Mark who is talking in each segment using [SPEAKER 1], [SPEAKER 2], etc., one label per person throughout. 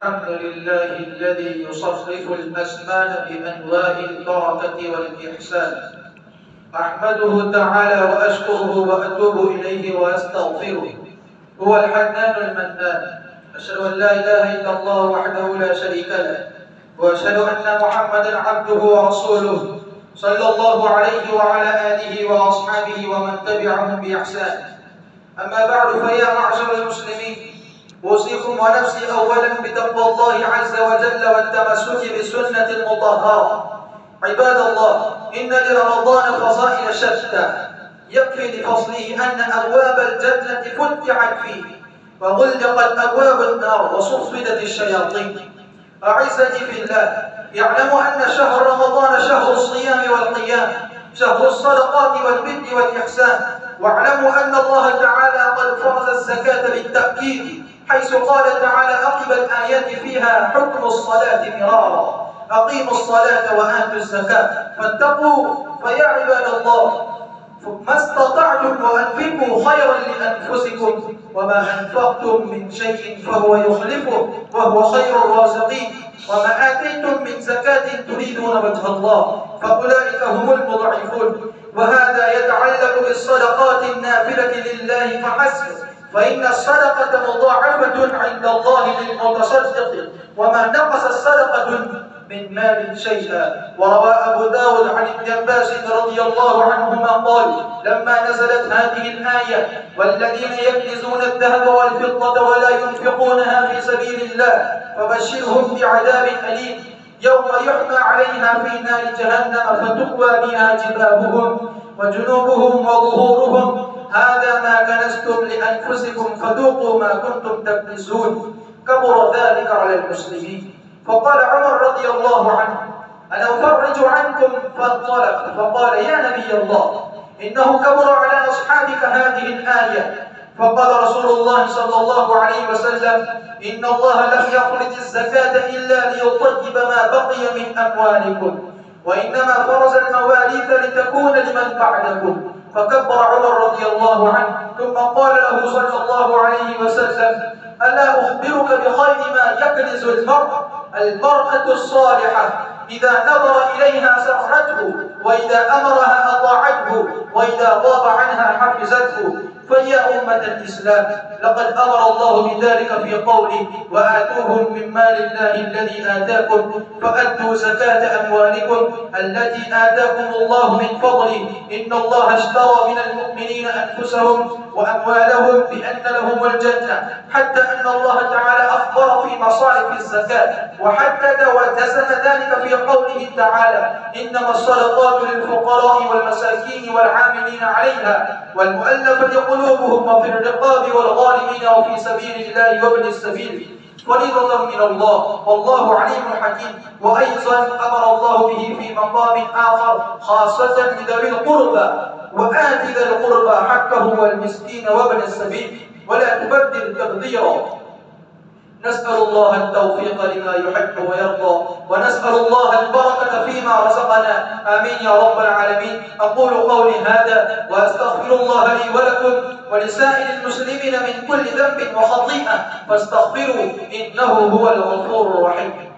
[SPEAKER 1] الحمد لله الذي يصرف الأزمان بأنواع البركة والإحسان. أحمده تعالى وأشكره وأتوب إليه وأستغفره. هو الحنان المنان. أشهد أن لا إله إلا الله وحده لا شريك له، وأشهد أن محمدا عبده ورسوله صلى الله عليه وعلى آله وأصحابه ومن تبعهم بإحسان. أما بعد، فيا معشر المسلمين، أوصيكم ونفسي أولا بتقوى الله عز وجل والتمسك بالسنة المطهرة. عباد الله، إن لرمضان فضائل شتى، يكفي لفضله أن أبواب الجنة فتحت فيه وغلقت أبواب النار وصفدت الشياطين. أعزتي في الله، يعلم أن شهر رمضان شهر الصيام والقيام، شهر الصدقات والبر والإحسان. واعلموا أن الله تعالى قد فرض الزكاة بالتأكيد، حيث قال تعالى عقب الآيات فيها حكم الصلاة مرارا: أقيموا الصلاة وآتوا الزكاة فاتقوا. فيا عباد الله، ما استطعتم وأنفقوا خيرا لأنفسكم، وما أنفقتم من شيء فهو يخلفه وهو خير الرازقين. وما آتيتم من زكاة تريدون وجه الله فأولئك هم المضعفون. وهذا يتعلق بالصدقات النافلة لله فحسب، فإن الصدقة مضاعفة عند الله للمتصدق، وما نقص الصدقة من مال شيئا. وروى أبو داود عن ابن عباس رضي الله عنهما قال: لما نزلت هذه الآية: والذين يكنزون الذهب والفضة ولا ينفقونها في سبيل الله فبشرهم بعذاب أليم يوم يحمى عليها في نار جهنم فتقوى بها جباههم وجنوبهم وظهورهم، هذا ما كنزتم لأنفسكم فذوقوا ما كنتم تكنزون. كبر ذلك على المسلمين. فقال عمر رضي الله عنه: أنا أفرج عنكم، فانطلق فقال: يا نبي الله، إنه كبر على أصحابك هذه الآية. فقال رسول الله صلى الله عليه وسلم: إن الله لم يخرج الزكاة إلا ليطيب ما بقي من أموالكم، وإنما فرض المواريث لتكون لمن بعدكم. فكبر عمر رضي الله عنه، ثم قال له صلى الله عليه وسلم: ألا أخبرك بخير ما يكنز المرأة الصالحة: إذا نظر إليها سرته، وإذا أمرها أطاعته، وإذا غاب عنها حفظته. فيا أمة الإسلام، لقد أمر الله بذلك في قوله: وآتوهم من مال الله الذي آتاكم فأدوا زكاة أموالكم التي آتاكم الله من فضله، إن الله اشترى من المؤمنين أنفسهم وأموالهم بأن لهم الجنة. حتى أن الله تعالى أخبر في مصارف الزكاة وحدد وجزم ذلك في قوله تعالى: إنما الصدقات للفقراء والمساكين والعاملين عليها والمؤلفة قلوبهم وفي الرقاب والغارمين وفي سبيل الله وابن السبيل، فريضة من الله والله عليم حكيم. وأيضا أمر الله به في مقام آخر خاصة لذوي القربى: وآت ذا القربى حقه والمسكين وابن السبيل ولا تبذر تبذيرا. نسأل الله التوفيق لما يحب ويرضى، ونسأل الله البركة فيما رزقنا، آمين يا رب العالمين. أقول قولي هذا وأستغفر الله لي ولكم ولسائر المسلمين من كل ذنب وخطيئة، فاستغفروا إنه هو الغفور الرحيم.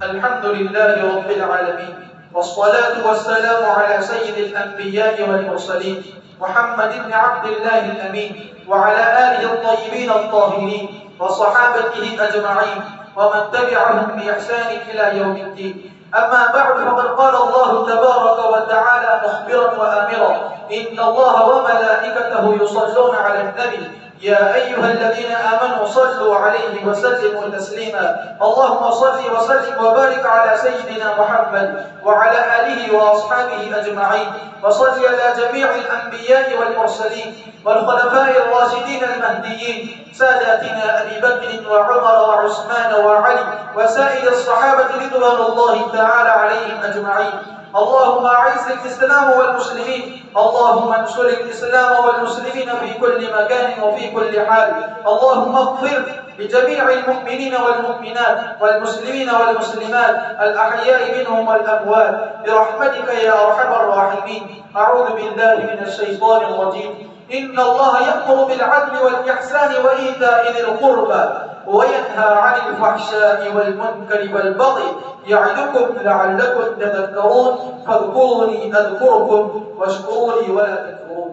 [SPEAKER 1] الحمد لله رب العالمين، والصلاة والسلام على سيد الأنبياء والمرسلين محمد بن عبد الله الأمين، وعلى آله الطيبين الطاهرين وصحابته أجمعين ومن تبعهم بإحسان إلى يوم الدين. أما بعد، فقد قال الله تبارك وتعالى مخبرا وآمرا: إن الله وملائكته يصلون على النبي يا أيها الذين آمنوا صلوا عليه وسلموا تسليما. اللهم صل وسلم وبارك على سيدنا محمد وعلى آله وأصحابه أجمعين، وصل على جميع الأنبياء والمرسلين والخلفاء الراشدين المهديين، ساداتنا أبي بكر وعمر وعثمان وعلي وسائر الصحابة رضوان الله تعالى عليهم أجمعين. اللهم أعز الإسلام والمسلمين، اللهم انصر الإسلام والمسلمين في كل مكان وفي كل حال. اللهم اغفر لجميع المؤمنين والمؤمنات والمسلمين والمسلمات الأحياء منهم والأموات برحمتك يا أرحم الراحمين. أعوذ بالله من الشيطان الرجيم. إن الله يأمر بالعدل والإحسان وإيتاء ذي القربى وينهى عن الفحشاء والمنكر والبغي يعظكم لعلكم تذكرون. فاذكروني أذكركم واشكروا لي ولا تكفرون.